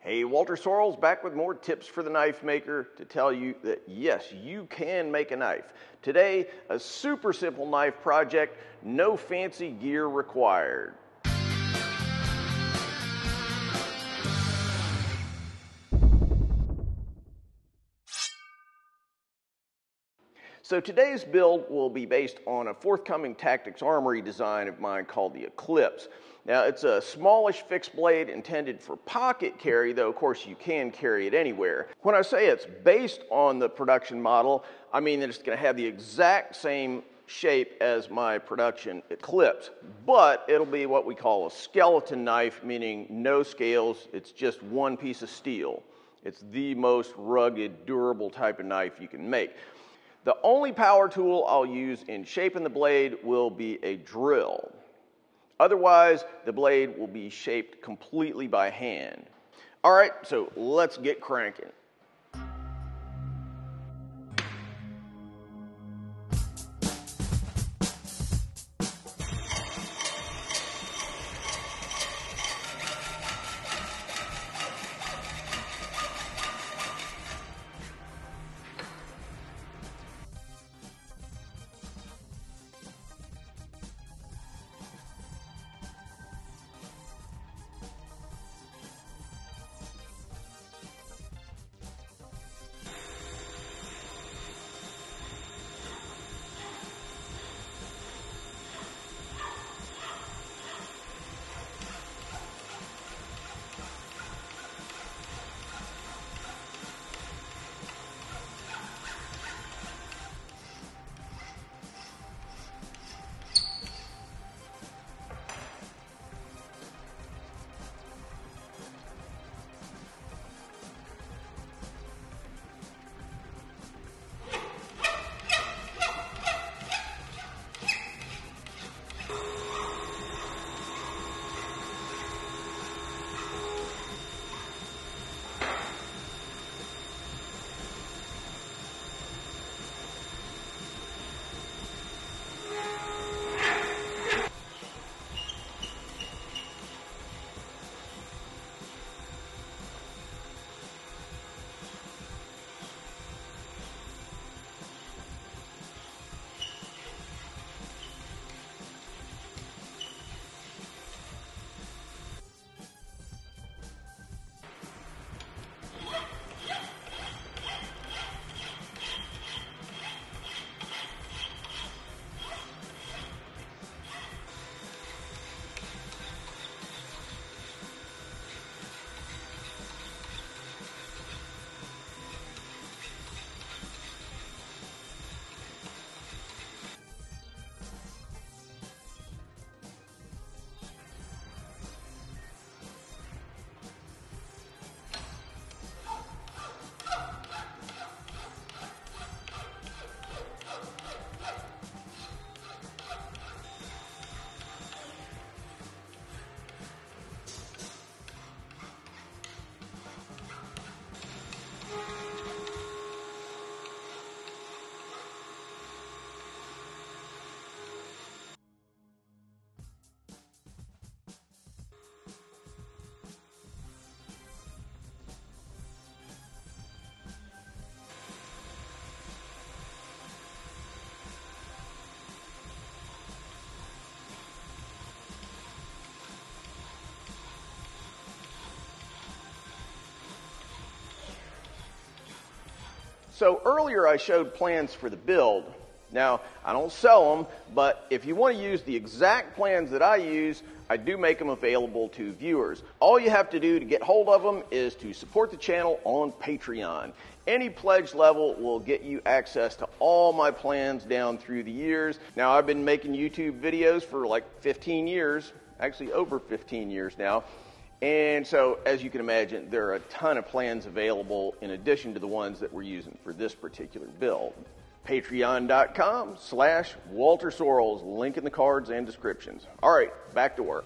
Hey, Walter Sorrells back with more tips for the knife maker to tell you that yes, you can make a knife. Today, a super simple knife project, no fancy gear required. So today's build will be based on a forthcoming Tactics Armory design of mine called the Eclipse. Now, it's a smallish fixed blade intended for pocket carry, though of course you can carry it anywhere. When I say it's based on the production model, I mean that it's going to have the exact same shape as my production Eclipse, but it'll be what we call a skeleton knife, meaning no scales, it's just one piece of steel. It's the most rugged, durable type of knife you can make. The only power tool I'll use in shaping the blade will be a drill. Otherwise, the blade will be shaped completely by hand. All right, so let's get cranking. So earlier I showed plans for the build. Now, I don't sell them, but if you want to use the exact plans that I use, I do make them available to viewers. All you have to do to get hold of them is to support the channel on Patreon. Any pledge level will get you access to all my plans down through the years. Now, I've been making YouTube videos for like 15 years, actually over 15 years now. And so, as you can imagine, there are a ton of plans available in addition to the ones that we're using for this particular build. Patreon.com/Walter Sorrells, link in the cards and descriptions. All right, back to work.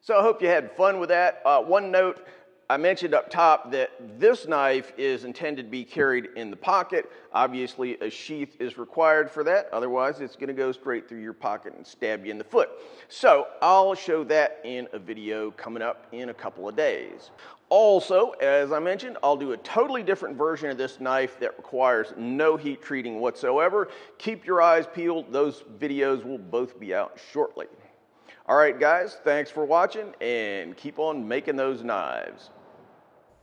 So I hope you had fun with that. One note, I mentioned up top that this knife is intended to be carried in the pocket. Obviously, a sheath is required for that. Otherwise, it's going to go straight through your pocket and stab you in the foot. So I'll show that in a video coming up in a couple of days. Also, as I mentioned, I'll do a totally different version of this knife that requires no heat treating whatsoever. Keep your eyes peeled. Those videos will both be out shortly. All right, guys, thanks for watching, and keep on making those knives.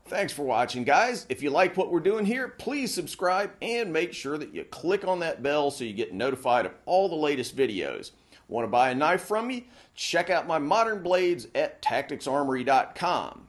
Thanks for watching, guys. If you like what we're doing here, please subscribe and make sure that you click on that bell so you get notified of all the latest videos. Want to buy a knife from me? Check out my modern blades at tacticsarmory.com.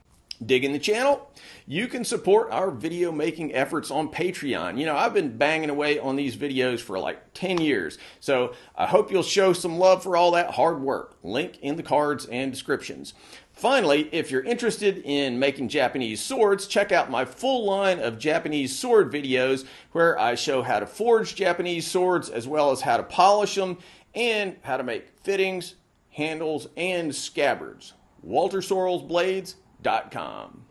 Digging the channel? You can support our video making efforts on Patreon. You know, I've been banging away on these videos for like 10 years, so I hope you'll show some love for all that hard work. Link in the cards and descriptions. Finally, if you're interested in making Japanese swords, check out my full line of Japanese sword videos where I show how to forge Japanese swords as well as how to polish them and how to make fittings, handles, and scabbards. Walter Sorrells Blades.com.